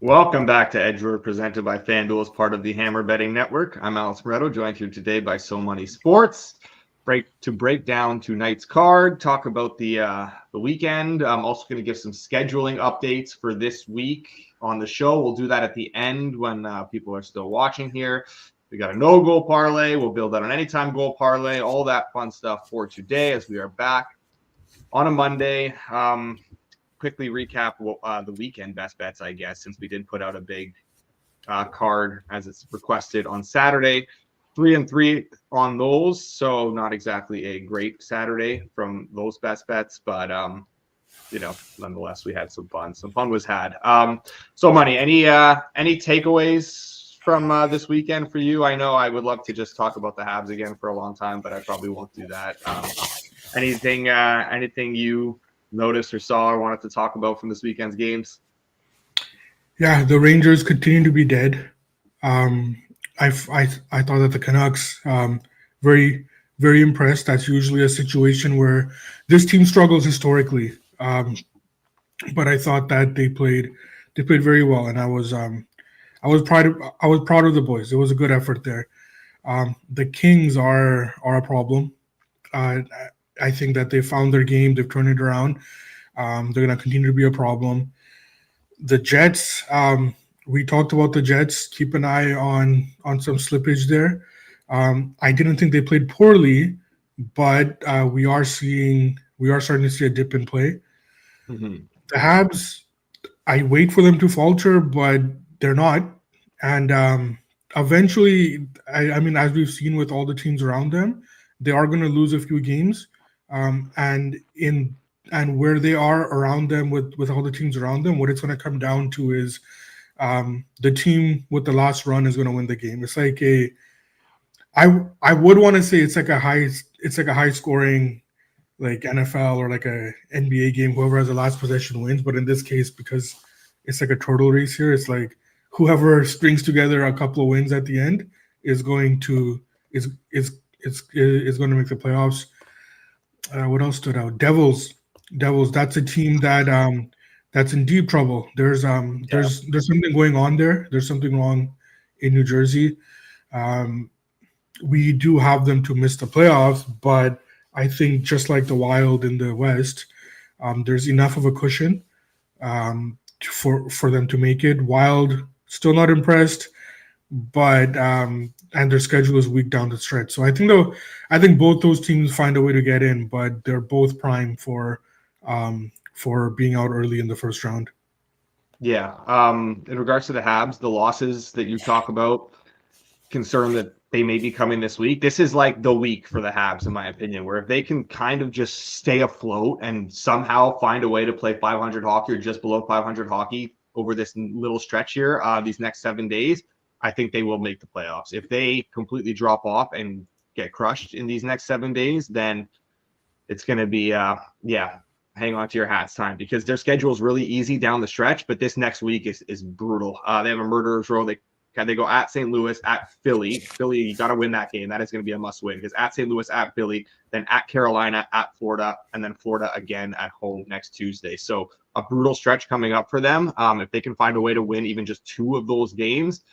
Welcome back to Edge Word, presented by FanDuel as part of the Hammer Betting Network. I'm Alex Moretto, joined here today by So Money Sports. Break down tonight's card, talk about the weekend. I'm also going to give some scheduling updates for this week on the show. We'll do that at the end when people are still watching here. We got a no-goal parlay. We'll build out an anytime goal parlay, all that fun stuff for today as we are back on a Monday. Quickly recap the weekend best bets, I guess, since we did put out a big card as it's requested on Saturday. 3-3 on those, so not exactly a great Saturday from those best bets, but nonetheless, we had some fun. Some fun was had. So, Money, any takeaways from this weekend for you? I know I would love to just talk about the Habs again for a long time, but I probably won't do that. Anything you noticed or saw or wanted to talk about from this weekend's games? Yeah, the Rangers continue to be dead. I thought that the Canucks, very, very impressed. That's usually a situation where this team struggles historically. But I thought that they played very well, and I was proud of the boys. It was a good effort there. The Kings are a problem. I think that they found their game. They've turned it around. They're going to continue to be a problem. The Jets, we talked about the Jets. Keep an eye on some slippage there. I didn't think they played poorly, but we are starting to see a dip in play. Mm-hmm. The Habs, I wait for them to falter, but they're not. And eventually, I mean, as we've seen with all the teams around them, they are going to lose a few games. And where they are around them with all the teams around them, what it's going to come down to is the team with the last run is going to win the game. It's like I would want to say it's like a high scoring like NFL or like a NBA game. Whoever has the last possession wins. But in this case, because it's like a turtle race here, it's like whoever strings together a couple of wins at the end is going to make the playoffs. What else stood out? Devils. That's a team that's in deep trouble. There's something going on there. There's something wrong in New Jersey. We do have them to miss the playoffs, but I think just like the Wild in the West, there's enough of a cushion for them to make it. Wild still not impressed, but and their schedule is weak down the stretch. So I think both those teams find a way to get in, but they're both prime for being out early in the first round. Yeah. In regards to the Habs, the losses that you talk about, concern that they may be coming this week. This is like the week for the Habs, in my opinion, where if they can kind of just stay afloat and somehow find a way to play 500 hockey or just below 500 hockey over this little stretch here, these next 7 days, I think they will make the playoffs. If they completely drop off and get crushed in these next 7 days, then it's going to be, hang on to your hats time, because their schedule is really easy down the stretch, but this next week is brutal. They have a murderer's row. They go at St. Louis, at Philly. Philly, you got to win that game. That is going to be a must win, because at St. Louis, at Philly, then at Carolina, at Florida, and then Florida again at home next Tuesday. So a brutal stretch coming up for them. If they can find a way to win even just 2 of those games,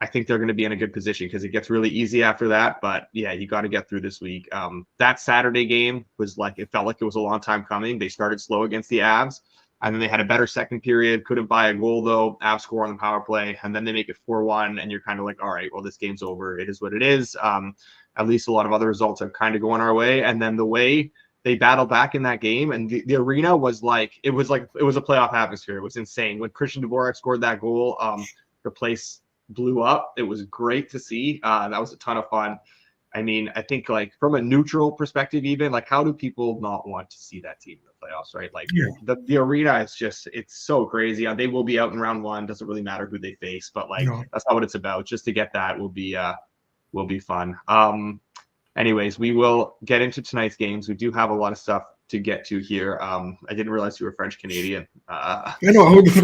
I think they're going to be in a good position, because it gets really easy after that. But yeah, you got to get through this week. That Saturday game was it felt like it was a long time coming. They started slow against the Avs, and then they had a better second period. Couldn't buy a goal though. Avs score on the power play, and then they make it 4-1, and you're kind of like, all right, well, this game's over. It is what it is. At least a lot of other results are kind of going our way. And then the way they battled back in that game, and the arena was it was a playoff atmosphere. It was insane. When Christian Dvorak scored that goal, the place blew up. It was great to see. That was a ton of fun. I mean, I think from a neutral perspective, even how do people not want to see that team in the playoffs, right? The arena is it's so crazy. They will be out in round 1. Doesn't really matter who they face, but that's not what it's about. Just to get that will be fun. Anyways, we will get into tonight's games. We do have a lot of stuff to get to here. I didn't realize you were French Canadian. I know. It's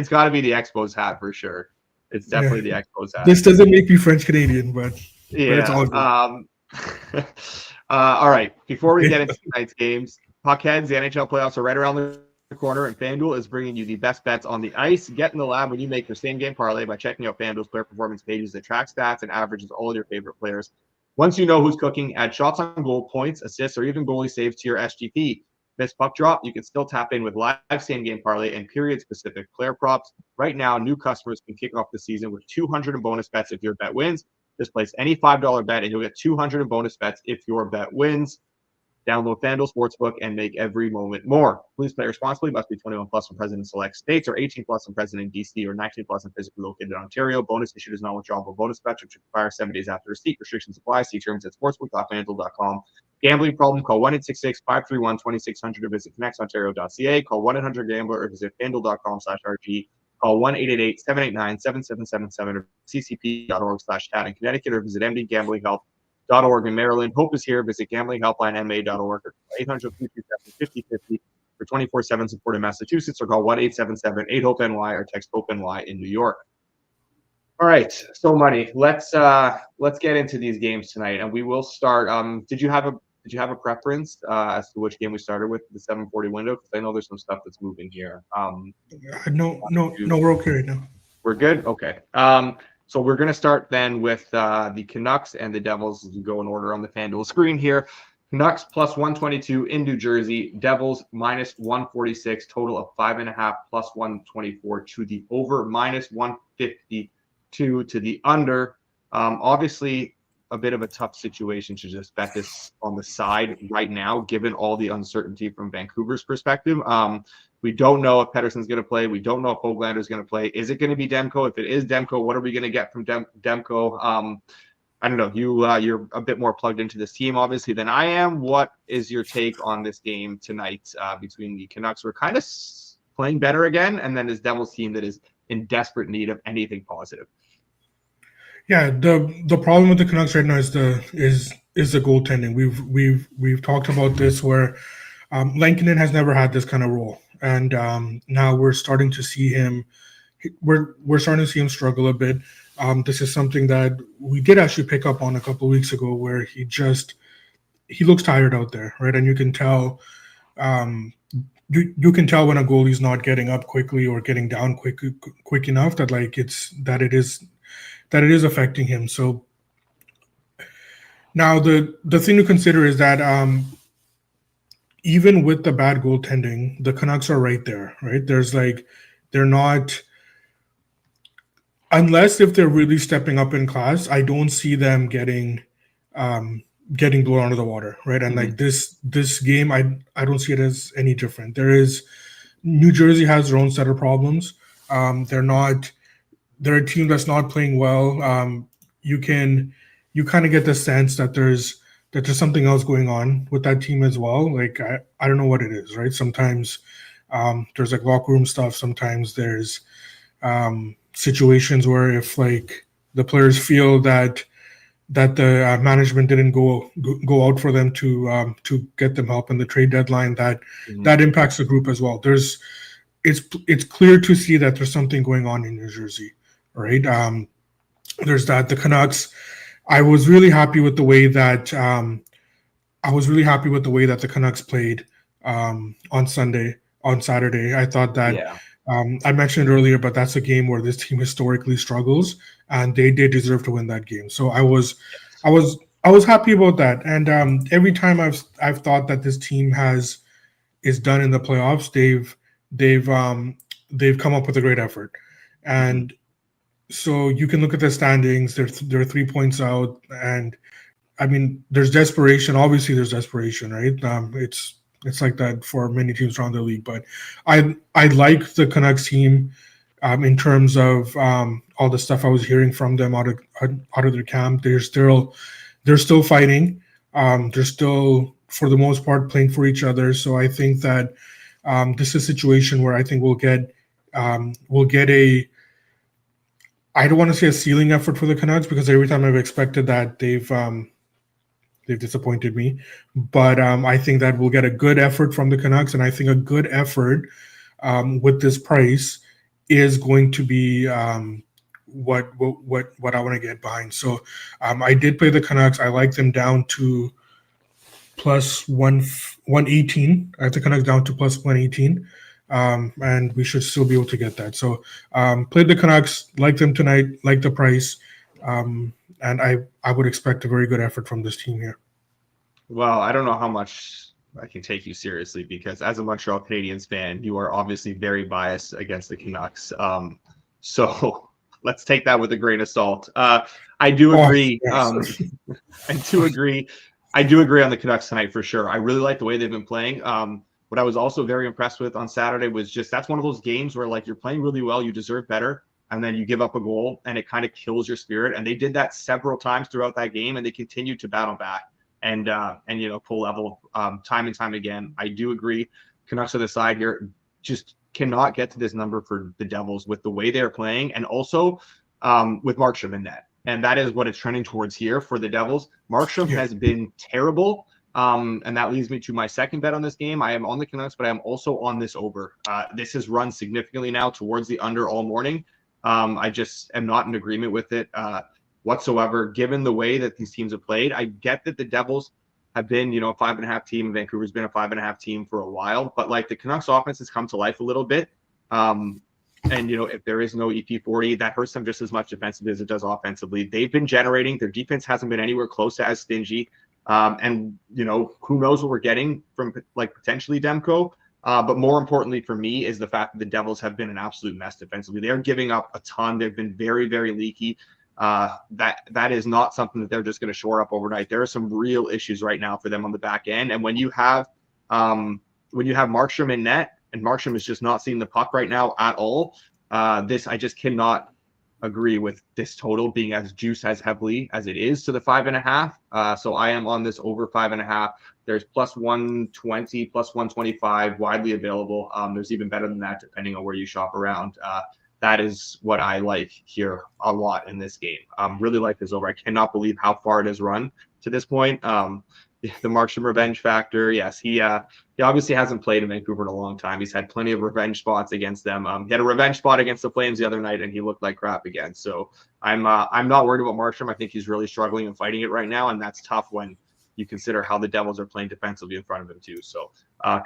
got to be the Expos hat for sure. It's definitely the Expos hat. This doesn't make me French Canadian, but it's all good. All right. Before we get into tonight's games, Puckheads, the NHL playoffs are right around the corner, and FanDuel is bringing you the best bets on the ice. Get in the lab when you make your same-game parlay by checking out FanDuel's player performance pages that track stats and averages all your favorite players. Once you know who's cooking, add shots on goal, points, assists, or even goalie saves to your SGP. Miss puck drop, you can still tap in with live same-game parlay and period-specific player props. Right now, new customers can kick off the season with 200 in bonus bets if your bet wins. Just place any $5 bet, and you'll get 200 in bonus bets if your bet wins. Download FanDuel Sportsbook and make every moment more. Please play responsibly. Must be 21 plus and present in select states, or 18 plus and present in DC, or 19 plus and physically located in Ontario. Bonus issued is non-withdrawable bonus bets, which expire 7 days after receipt. Restrictions apply. See terms at sportsbook.fanduel.com. Gambling problem? Call 1-866-531-2600 or visit connexontario.ca. Call 1-800-GAMBLER or visit fanduel.com/RG. Call 1-888-789-7777 or ccp.org/chat in Connecticut, or visit mdgamblinghelp.org in Maryland. Hope is here. Visit gamblinghelplinema.org or 800-227-5050 for 24/7 support in Massachusetts, or call 1-877-8-HOPE-NY or text HOPE-NY in New York. All right, so Money, let's get into these games tonight, and we will start. Did you have a preference as to which game we started with, the 7:40 window? Because I know there's some stuff that's moving here. No, we're okay right now. We're good. Okay. So we're going to start then with the Canucks and the Devils. As we go in order on the FanDuel screen here. Canucks plus 122 in New Jersey. Devils minus 146. Total of 5.5 plus 124 to the over, minus 152 to the under. Obviously, a bit of a tough situation to just bet this on the side right now, given all the uncertainty from Vancouver's perspective. We don't know if Pettersson's going to play. We don't know if Höglander is going to play. Is it going to be Demko? If it is Demko, what are we going to get from Demko? I don't know. You're a bit more plugged into this team, obviously, than I am. What is your take on this game tonight between the Canucks, who are kind of playing better again, and then this Devils team that is in desperate need of anything positive? Yeah, the problem with the Canucks right now is the goaltending. We've talked about this, where Lankinen has never had this kind of role, and now we're starting to see him. We're starting to see him struggle a bit. This is something that we did actually pick up on a couple of weeks ago, where he looks tired out there, right? And you can tell, you can tell when a goalie's not getting up quickly or getting down quick enough that it is affecting him. So now the thing to consider is that even with the bad goaltending, the Canucks are right there, right? They're not, unless if they're really stepping up in class, I don't see them getting blown out of the water, right? And like this game, I don't see it as any different. New Jersey has their own set of problems. They're a team that's not playing well. You kind of get the sense that there's something else going on with that team as well. Like I don't know what it is, right? Sometimes there's like locker room stuff. Sometimes there's situations where if like the players feel that the management didn't go out for them to get them help in the trade deadline, that impacts the group as well. It's clear to see that there's something going on in New Jersey. Right. There's that. The Canucks, I was really happy with the way that the Canucks played on Saturday. I thought that I mentioned earlier, but that's a game where this team historically struggles, and they did deserve to win that game. So I was happy about that. And every time I've thought that this team is done in the playoffs, they've come up with a great effort. And so you can look at the standings. They're 3 points out, and I mean, there's desperation. Obviously, there's desperation, right? It's like that for many teams around the league. But I like the Canucks team in terms of all the stuff I was hearing from them out of their camp. They're still fighting. They're still, for the most part, playing for each other. So I think that this is a situation where I think we'll get a. I don't want to say a ceiling effort for the Canucks, because every time I've expected that, they've disappointed me. But I think that we'll get a good effort from the Canucks, and I think a good effort with this price is going to be what I want to get behind. So I did play the Canucks. I like them down to plus 118. I have the Canucks down to plus 118. and we should still be able to get that. So played the Canucks, like them tonight, like the price, and I would expect a very good effort from this team here. Well, I don't know how much I can take you seriously because as a Montreal Canadiens fan, you are obviously very biased against the Canucks. So let's take that with a grain of salt. I do agree. Yes. I do agree. I do agree on the Canucks tonight for sure. I really like the way they've been playing. What I was also very impressed with on Saturday was just that's one of those games where like you're playing really well, you deserve better, and then you give up a goal and it kind of kills your spirit. And they did that several times throughout that game, and they continued to battle back and pull level time and time again. I do agree. Canucks on the side here just cannot get to this number for the Devils with the way they're playing, and also with Markstrom in net. And that is what it's trending towards here for the Devils. Markstrom has been terrible. And that leads me to my second bet on this game. I am on the Canucks, but I am also on this over. This has run significantly now towards the under all morning. I just am not in agreement with it whatsoever, given the way that these teams have played. I get that the Devils have been, a 5.5 team. Vancouver's been a 5.5 team for a while, but like the Canucks offense has come to life a little bit. And, if there is no EP40, that hurts them just as much defensively as it does offensively. They've been generating. Their defense hasn't been anywhere close to as stingy. And, who knows what we're getting from like potentially Demko. But more importantly for me is the fact that the Devils have been an absolute mess defensively. They are giving up a ton. They've been very, very leaky. That is not something that they're just going to shore up overnight. There are some real issues right now for them on the back end. And when you have Markstrom in net, and Markstrom is just not seeing the puck right now at all, I just cannot agree with this total being as juiced as heavily as it is to the 5.5. So I am on this over 5.5. There's plus 120, plus 125 widely available. There's even better than that depending on where you shop around. That is what I like here a lot in this game. Really like this over. I cannot believe how far it has run to this point. The Markstrom revenge factor. Yes, he obviously hasn't played in Vancouver in a long time. He's had plenty of revenge spots against them. He had a revenge spot against the Flames the other night, and he looked like crap again. So I'm not worried about Markstrom. I think he's really struggling and fighting it right now, and that's tough when you consider how the Devils are playing defensively in front of him too. So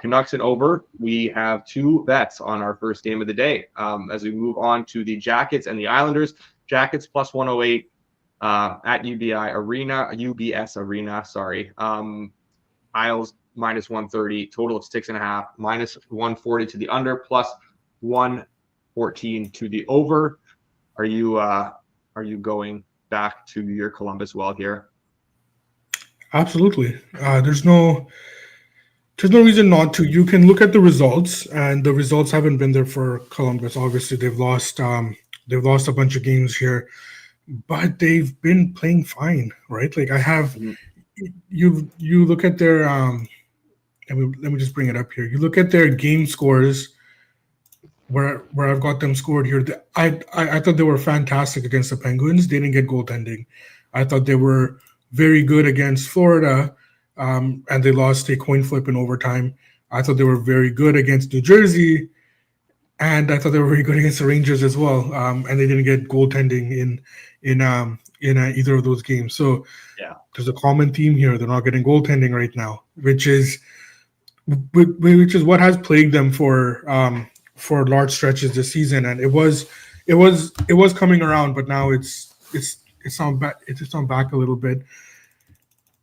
Canucks and over. We have two bets on our first game of the day. As we move on to the Jackets and the Islanders. Jackets plus 108. At UBS Arena, sorry. Isles minus 130, total of 6.5, minus 140 to the under, plus 114 to the over. Are you going back to your Columbus well here? Absolutely. There's no reason not to. You can look at the results, and the results haven't been there for Columbus. Obviously, they've lost a bunch of games here. But they've been playing fine, right? Like I have, you look at their let me just bring it up here. You look at their game scores, where I've got them scored here. I thought they were fantastic against the Penguins. They didn't get goaltending. I thought they were very good against Florida, and they lost a coin flip in overtime. I thought they were very good against New Jersey. And I thought they were very good against the Rangers as well, and they didn't get goaltending in either of those games. So there's a common theme here. They're not getting goaltending right now, which is what has plagued them for large stretches this season. And it was coming around, but now it's on back. It's on back a little bit.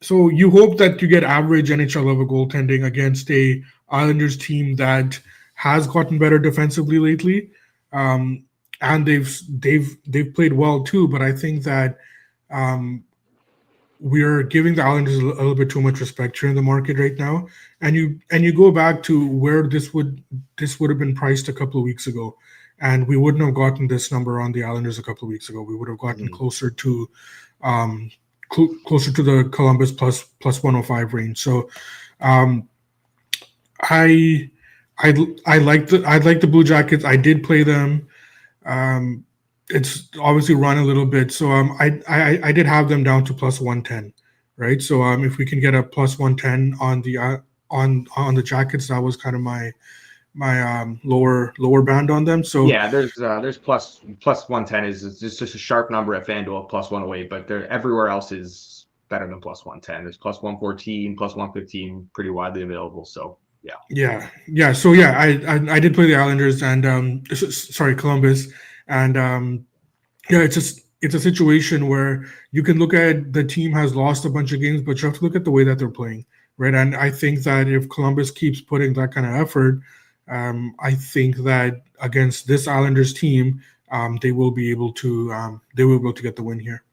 So you hope that you get average NHL level goaltending against a Islanders team that has gotten better defensively lately, and they've played well too. But I think that we're giving the Islanders a little bit too much respect here in the market right now. And you go back to where this would have been priced a couple of weeks ago, and we wouldn't have gotten this number on the Islanders a couple of weeks ago. We would have gotten closer to the Columbus plus 105 range. So I like the Blue Jackets. I did play them. It's obviously run a little bit, so I did have them down to plus 110, right? So if we can get a plus 110 on the Jackets, that was kind of my lower band on them. So yeah, there's plus 110 is just a sharp number at FanDuel, plus 108, but everywhere else is better than plus 110. There's plus 114, plus 115, pretty widely available. So Yeah. So yeah, I did play the Islanders and sorry, Columbus, and yeah, it's a situation where you can look at the team has lost a bunch of games, but you have to look at the way that they're playing, right? And I think that if Columbus keeps putting that kind of effort, I think that against this Islanders team, they will be able to get the win here.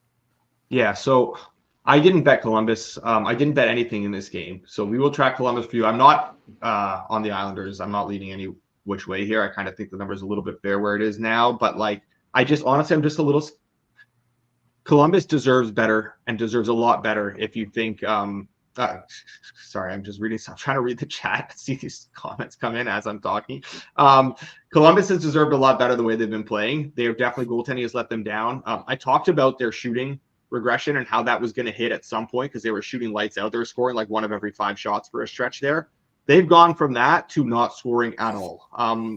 Yeah, so I didn't bet Columbus. I didn't bet anything in this game. So we will track Columbus for you. I'm not on the Islanders. I'm not leaning any which way here. I kind of think the number is a little bit fair where it is now. But like, I just honestly, I'm just a little. Columbus deserves better and deserves a lot better if you think. Sorry, I'm just reading. I'm trying to read the chat. See these comments come in as I'm talking. Columbus has deserved a lot better the way they've been playing. They have definitely goaltending has let them down. I talked about their shooting regression and how that was going to hit at some point because they were shooting lights out. They were scoring like 1 of every 5 shots for a stretch there. They've gone from that to not scoring at all.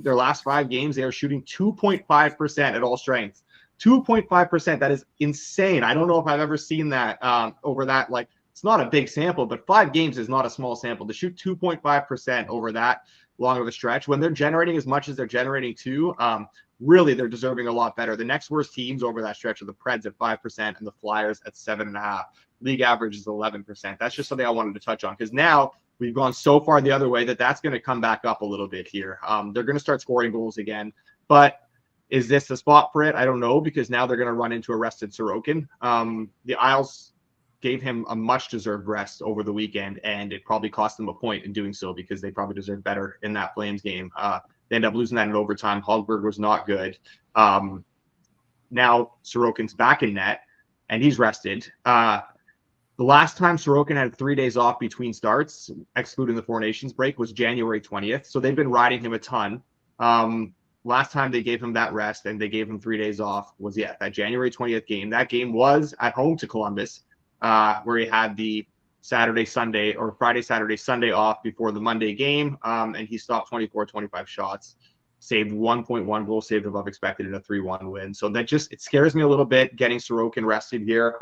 Their last 5 games, they are shooting 2.5% at all strengths. 2.5%. That is insane. I don't know if I've ever seen that over that. Like, it's not a big sample, but 5 games is not a small sample. To shoot 2.5% over that long of a stretch, when they're generating as much as they're generating too, really they're deserving a lot better. The next worst teams over that stretch are the Preds at 5% and the Flyers at 7.5%. League average is 11%. That's just something I wanted to touch on because now we've gone so far the other way that's going to come back up a little bit here. They're going to start scoring goals again, but is this the spot for it? I don't know because now they're going to run into a rested Sorokin. The Isles gave him a much-deserved rest over the weekend, and it probably cost them a point in doing so because they probably deserved better in that Flames game. They ended up losing that in overtime. Hallberg was not good. Now Sorokin's back in net, and he's rested. The last time Sorokin had 3 days off between starts, excluding the Four Nations break, was January 20th. So they've been riding him a ton. Last time they gave him that rest and they gave him 3 days off was, that January 20th game. That game was at home to Columbus, where he had the Friday, Saturday, Sunday off before the Monday game. And he stopped 25 shots, saved 1.1 goals saved above expected in a 3-1 win. So it scares me a little bit getting Sorokin rested here.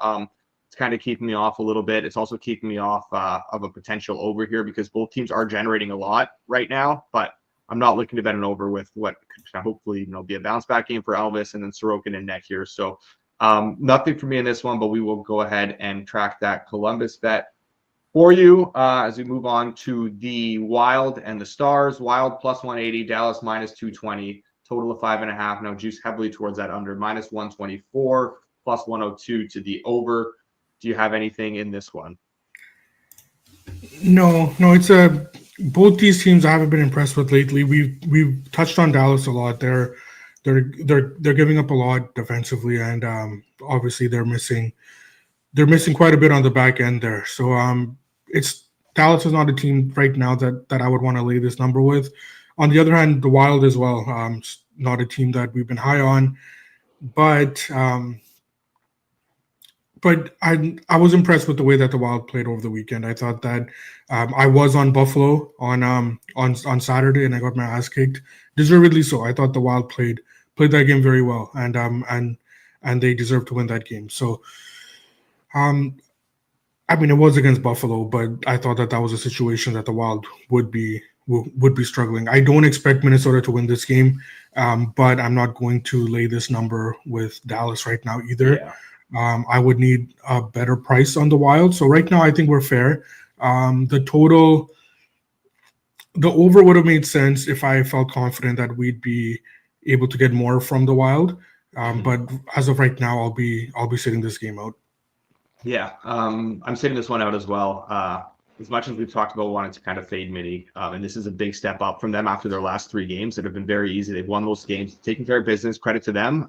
It's kind of keeping me off a little bit. It's also keeping me off of a potential over here because both teams are generating a lot right now, but I'm not looking to bet an over with what could hopefully be a bounce back game for Elvis and then Sorokin and net here. So nothing for me in this one, but we will go ahead and track that Columbus bet for you as we move on to the Wild and the Stars. Wild plus 180, Dallas minus 220, total of 5.5. Now juice heavily towards that under, minus 124, plus 102 to the over. Do you have anything in this one? No, it's both these teams I haven't been impressed with lately. We've touched on Dallas a lot. They're giving up a lot defensively, and obviously they're missing quite a bit on the back end there. So Dallas is not a team right now that I would want to lay this number with. On the other hand, the Wild as well. Not a team that we've been high on, but I was impressed with the way that the Wild played over the weekend. I thought that I was on Buffalo on Saturday, and I got my ass kicked, deservedly so. I thought the Wild played that game very well, and they deserved to win that game. So, it was against Buffalo, but I thought that was a situation that the Wild would be struggling. I don't expect Minnesota to win this game, but I'm not going to lay this number with Dallas right now either. Yeah. I would need a better price on the Wild. So right now, I think we're fair. The over would have made sense if I felt confident that we'd be able to get more from the Wild. But as of right now, I'll be sitting this game out. Yeah, I'm sitting this one out as well. As much as we've talked about wanting to kind of fade Mini, and this is a big step up from them after their last 3 games that have been very easy. They've won those games, taking care of business. Credit to them.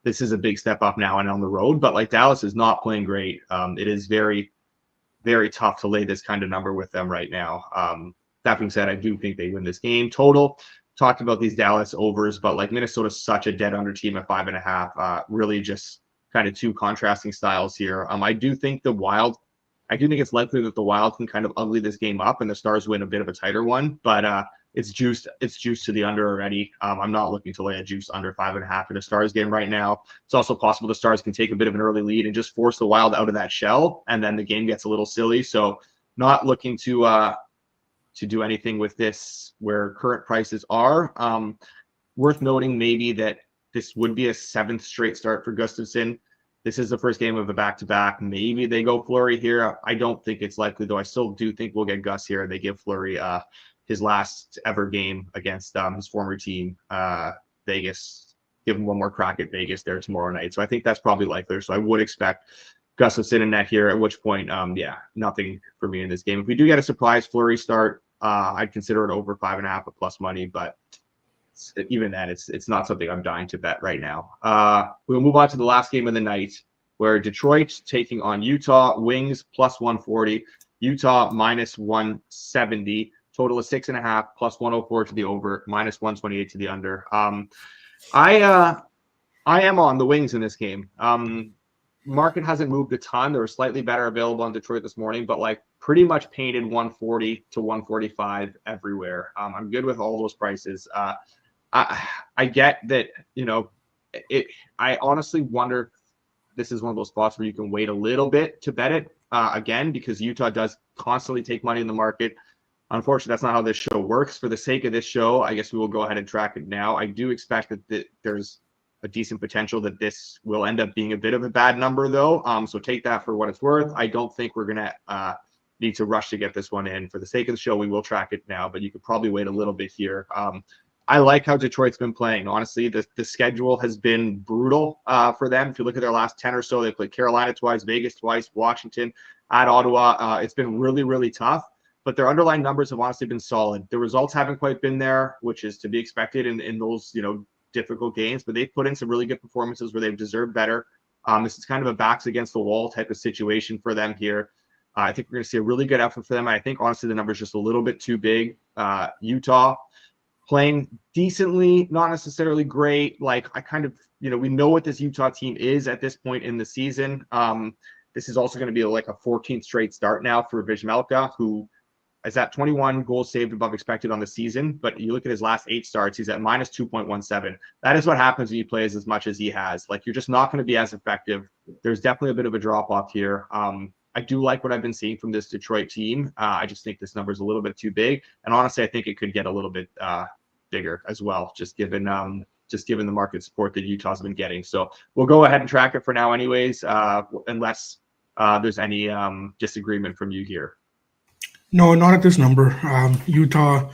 This is a big step up now and on the road, but like Dallas is not playing great. It is very, very tough to lay this kind of number with them right now. That being said, I do think they win this game. Total, talked about these Dallas overs, but like Minnesota's such a dead under team at 5.5. Really just kind of 2 contrasting styles here. I do think it's likely that the Wild can kind of ugly this game up and the Stars win a bit of a tighter one, but it's juiced to the under already. I'm not looking to lay a juice under 5.5 in a Stars game right now. It's also possible the Stars can take a bit of an early lead and just force the Wild out of that shell, and then the game gets a little silly. So not looking to to do anything with this where current prices are. Worth noting maybe that this would be a 7th straight start for Gustafsson. This is the first game of a back-to-back. Maybe they go Fleury here. I don't think it's likely, though. I still do think we'll get Gus here. They give Fleury his last ever game against his former team, Vegas. Give him one more crack at Vegas there tomorrow night. So I think that's probably likely. So I would expect Gustafsson in net here, at which point, nothing for me in this game. If we do get a surprise Fleury start, I'd consider it over 5.5 at plus money, but even then, it's not something I'm dying to bet right now. We'll move on to the last game of the night, where Detroit taking on Utah. Wings plus 140, Utah minus 170. Total of 6.5, plus 104 to the over, minus 128 to the under. I am on the Wings in this game. Market hasn't moved a ton. There were slightly better available on Detroit this morning, but like pretty much painted 140 to 145 everywhere. I'm good with all those prices. I get that, I honestly wonder if this is one of those spots where you can wait a little bit to bet it again, because Utah does constantly take money in the market. Unfortunately, that's not how this show works. For the sake of this show, I guess we will go ahead and track it now. I do expect that there's a decent potential that this will end up being a bit of a bad number, though. So take that for what it's worth. I don't think we're going to need to rush to get this one in. For the sake of the show, we will track it now, but you could probably wait a little bit here. I like how Detroit's been playing. Honestly, the schedule has been brutal for them. If you look at their last 10 or so, they played Carolina twice, Vegas twice, Washington, at Ottawa. It's been really, really tough, but their underlying numbers have honestly been solid. The results haven't quite been there, which is to be expected in those, difficult games, but they've put in some really good performances where they've deserved better. This is kind of a backs against the wall type of situation for them here. I think we're going to see a really good effort for them. I think, honestly, the number is just a little bit too big. Utah playing decently, not necessarily great. Like, I kind of, we know what this Utah team is at this point in the season. This is also going to be like a 14th straight start now for Vizmelka, who is at 21 goals saved above expected on the season. But you look at his last 8 starts, he's at minus 2.17. That is what happens when he plays as much as he has. Like, you're just not going to be as effective. There's definitely a bit of a drop off here. I do like what I've been seeing from this Detroit team. I just think this number is a little bit too big. And honestly, I think it could get a little bit bigger as well, just given the market support that Utah's been getting. So we'll go ahead and track it for now anyways, unless there's any disagreement from you here. No, not at this number. Utah,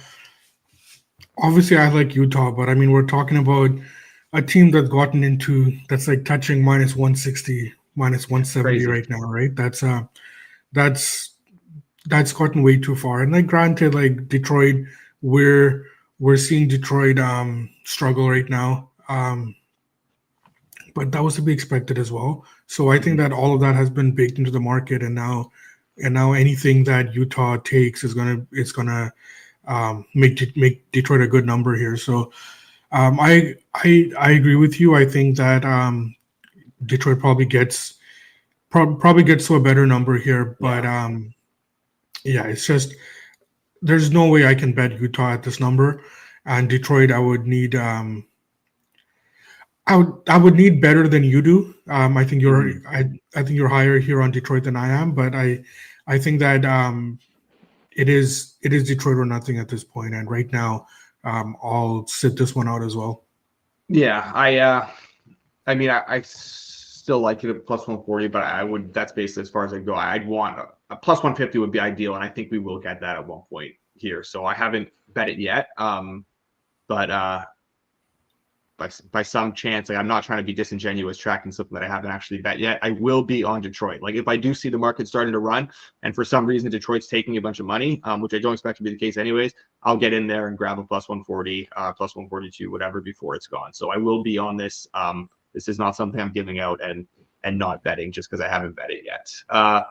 obviously I like Utah, but I mean, we're talking about a team that's gotten into, that's like touching minus 160, minus 170 Crazy. right now, right? That's gotten way too far. And like, granted, like Detroit, we're seeing Detroit struggle right now. But that was to be expected as well. So I think that all of that has been baked into the market, and now anything that Utah takes is gonna make Detroit a good number here. So I agree with you. I think that Detroit probably gets to a better number here, but it's just there's no way I can bet Utah at this number, and Detroit I would need I would need better than you do. I think you're higher here on Detroit than I am, but I think that it is Detroit or nothing at this point, and right now I'll sit this one out as well. Yeah, I mean, I still like it at plus 140, but that's basically as far as I go. I'd want a plus 150 would be ideal, and I think we will get that at one point here. So I haven't bet it yet, but by some chance, like, I'm not trying to be disingenuous tracking something that I haven't actually bet yet. I will be on Detroit. Like, if I do see the market starting to run, and for some reason Detroit's taking a bunch of money, which I don't expect to be the case anyways, I'll get in there and grab a plus 140, plus 142, whatever, before it's gone. So I will be on this. This is not something I'm giving out and not betting just because I haven't bet it yet. All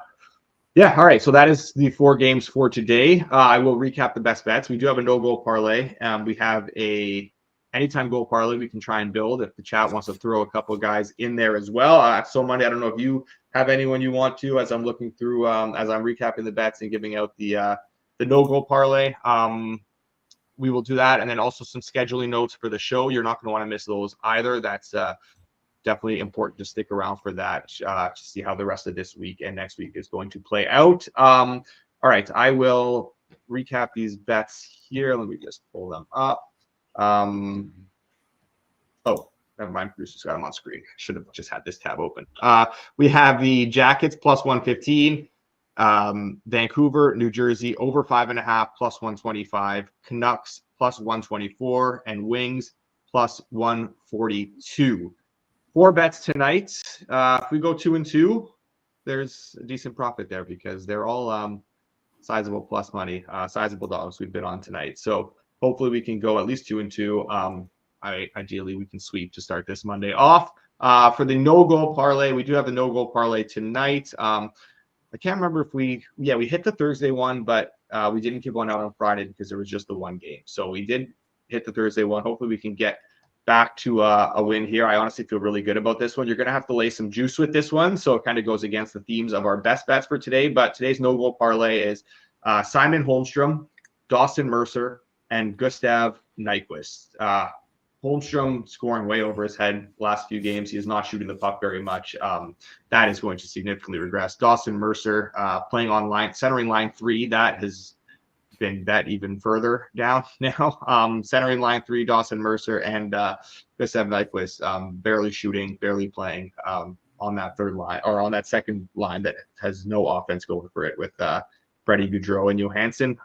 right. So that is the 4 games for today. I will recap the best bets. We do have a no-goal parlay. We have a anytime goal parlay we can try and build if the chat wants to throw a couple of guys in there as well. So Money, I don't know if you have anyone you want to, as I'm looking through, as I'm recapping the bets and giving out the no-goal parlay. We will do that. And then also some scheduling notes for the show. You're not going to want to miss those either. That's definitely important to stick around for that to see how the rest of this week and next week is going to play out. All right, I will recap these bets here. Let me just pull them up. Oh, never mind. Bruce just got them on screen. Should have just had this tab open. We have the Jackets plus 115. Vancouver, New Jersey over 5.5 plus 125. Canucks plus 124 and Wings plus 142. 4 bets tonight. If we go 2-2, there's a decent profit there because they're all sizable plus money, sizable dollars we've been on tonight. So hopefully we can go at least 2-2. Ideally, we can sweep to start this Monday off. For the no-goal parlay, we do have the no-goal parlay tonight. I can't remember if we hit the Thursday one, but we didn't give one out on Friday because there was just the one game. So we did hit the Thursday one. Hopefully we can get back to a win here. I honestly feel really good about this one. You're going to have to lay some juice with this one. So it kind of goes against the themes of our best bets for today. But today's no-goal parlay is Simon Holmstrom, Dawson Mercer, and Gustav Nyquist. Holmstrom scoring way over his head last few games. He is not shooting the puck very much. That is going to significantly regress. Dawson Mercer playing on line, centering line 3. That has been bet even further down now. Centering line 3, Dawson Mercer and Gustav Nyquist barely shooting, barely playing on that third line or on that second line that has no offense going for it with Freddie Gaudreau and Johansson.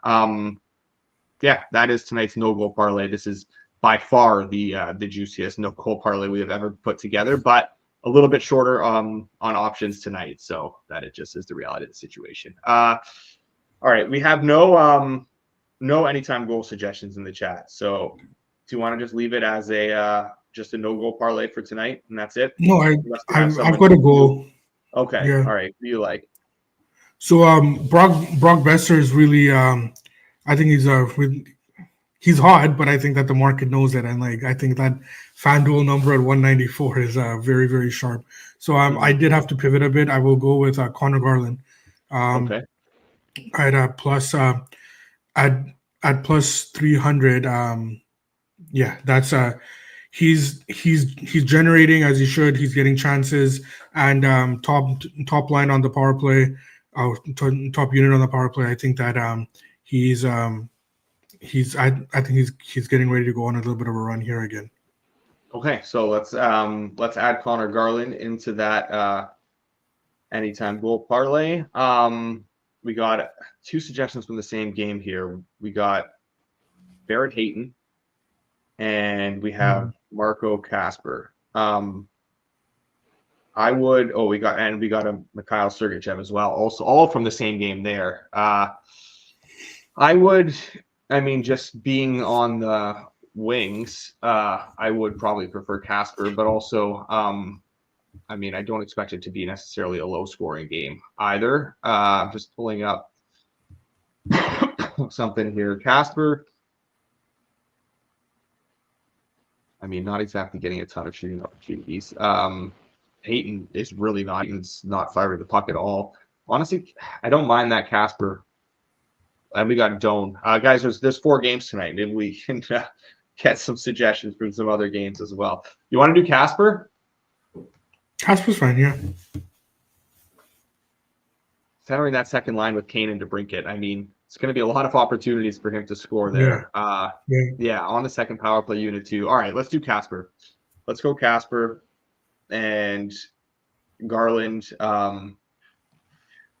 That is tonight's no-goal parlay. This is by far the juiciest no-goal parlay we have ever put together, but a little bit shorter on options tonight. So that it just is the reality of the situation. All right, we have no anytime goal suggestions in the chat. So do you want to just leave it as just a no-goal parlay for tonight, and that's it? No, I've got a goal. Okay, yeah. All right. Who do you like? So Brock Besser is really I think he's hot, but I think that the market knows it, and I think that FanDuel number at 194 is very, very sharp. So I did have to pivot a bit. I will go with Connor Garland. Okay. At plus 300. That's he's generating as he should. He's getting chances and top line on the power play, top unit on the power play. I think that I think he's getting ready to go on a little bit of a run here again. Okay, so let's add Connor Garland into that anytime goal parlay. We got 2 suggestions from the same game here. We got Barrett Hayton and we have Marco Kasper. We got a Mikhail Sergachev as well. Also, all from the same game there. Just being on the Wings, I would probably prefer Kasper, but also, I don't expect it to be necessarily a low-scoring game either. I'm just pulling up something here. Kasper, not exactly getting a ton of shooting opportunities. Hayton is really not firing the puck at all. Honestly, I don't mind that Kasper. And we got Doan. Guys, there's 4 games tonight. Maybe we can get some suggestions from some other games as well. You want to do Kasper? Kasper's fine, yeah. Centering that second line with Kane and DeBrincat. It's going to be a lot of opportunities for him to score there. Yeah. On the second power play unit too. All right, let's do Kasper. Let's go Kasper and Garland.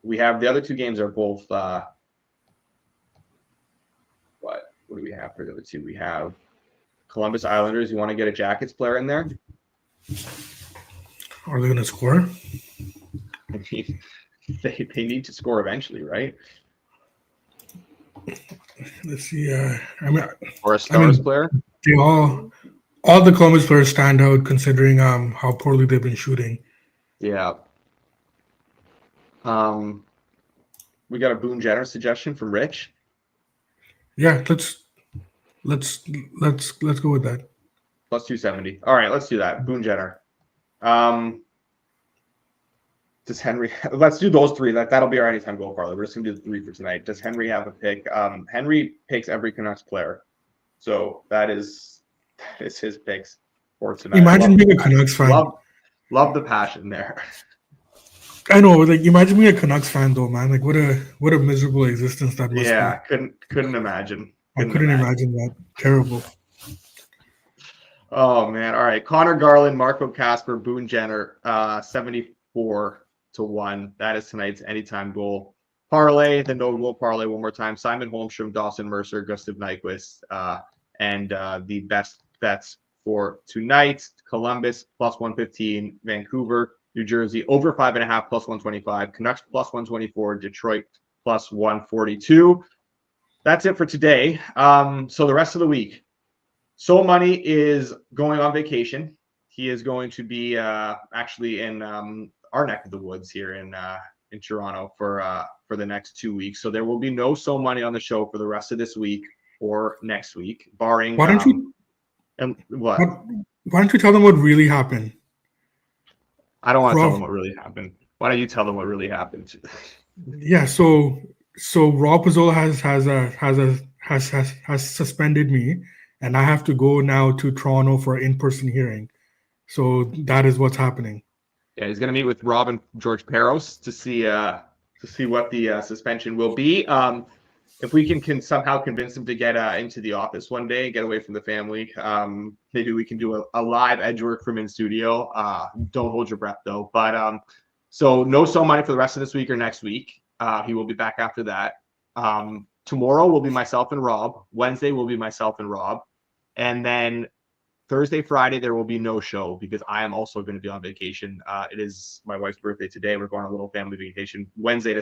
We have the other 2 games are both. What do we have for the other 2? We have Columbus Islanders. You want to get a Jackets player in there? Are they going to score? They need to score eventually, right? Let's see. Or a Stars player? They all the Columbus players stand out considering how poorly they've been shooting. Yeah. We got a Boone Jenner suggestion from Rich. Yeah, let's go with that. Plus 270. All right, let's do that. Boone Jenner. Does Henry? Let's do those 3. That'll be our anytime goal parlay. We're just gonna do the 3 for tonight. Does Henry have a pick? Henry picks every Canucks player, so that is his picks for tonight. Imagine being a Canucks fan. Love the passion there. I know, like imagine being a Canucks fan though, man. Like what a miserable existence that must be. Yeah, couldn't imagine. I couldn't imagine that. Terrible. Oh man! All right, Connor Garland, Marco Casper, Boone Jenner, 74-1. That is tonight's anytime goal parlay. The no goal parlay one more time: Simon Holmstrom, Dawson Mercer, Gustav Nyquist, and the best bets for tonight: Columbus plus 115, Vancouver, New Jersey over 5.5 plus 125, Canucks plus 124, Detroit plus 142. That's it for today. So the rest of the week. So Money is going on vacation. He is going to be actually in our neck of the woods here in Toronto for the next 2 weeks. So there will be no So Money on the show for the rest of this week or next week, barring. Why don't you? And what? Why don't you tell them what really happened? I don't want to tell them what really happened. Why don't you tell them what really happened? Yeah. So Rob Pizzola has suspended me, and I have to go now to Toronto for an in-person hearing. So that is what's happening. Yeah, he's going to meet with Rob and George Peros to see what the suspension will be. If we can somehow convince him to get into the office one day, get away from the family, maybe we can do a live edge work from in studio. Don't hold your breath though. But so no So Money for the rest of this week or next week. He will be back after that. Tomorrow will be myself and Rob. Wednesday will be myself and Rob. And then Thursday, Friday, there will be no show because I am also going to be on vacation. It is my wife's birthday today. We're going on a little family vacation Wednesday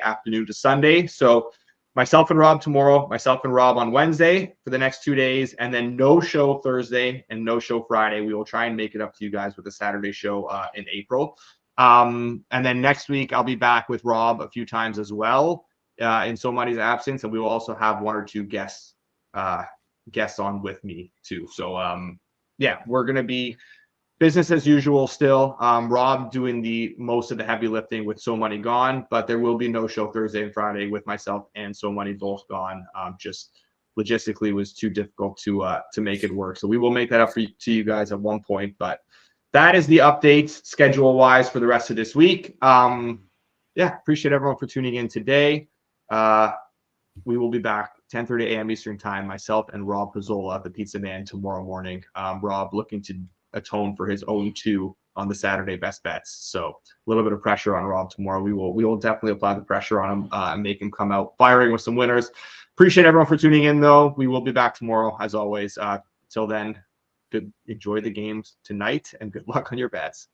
afternoon to Sunday. So myself and Rob tomorrow, myself and Rob on Wednesday for the next 2 days, and then no show Thursday and no show Friday. We will try and make it up to you guys with a Saturday show in April. And then next week, I'll be back with Rob a few times as well in So Money's absence, and we will also have one or two guests on with me too. So yeah, we're gonna be business as usual still. Rob doing the most of the heavy lifting with So Money gone, but there will be no show Thursday and Friday with myself and So Money both gone. Just logistically was too difficult to make it work. So we will make that up to you guys at one point. But that is the update schedule wise for the rest of this week. Yeah, appreciate everyone for tuning in today. We will be back 10:30 a.m. Eastern time, myself and Rob Pizzola, the Pizza Man, tomorrow morning. Rob looking to atone for his 0-2 on the Saturday best bets. So a little bit of pressure on Rob tomorrow. We will definitely apply the pressure on him and make him come out firing with some winners. Appreciate everyone for tuning in, though. We will be back tomorrow, as always. Till then, enjoy the games tonight and good luck on your bets.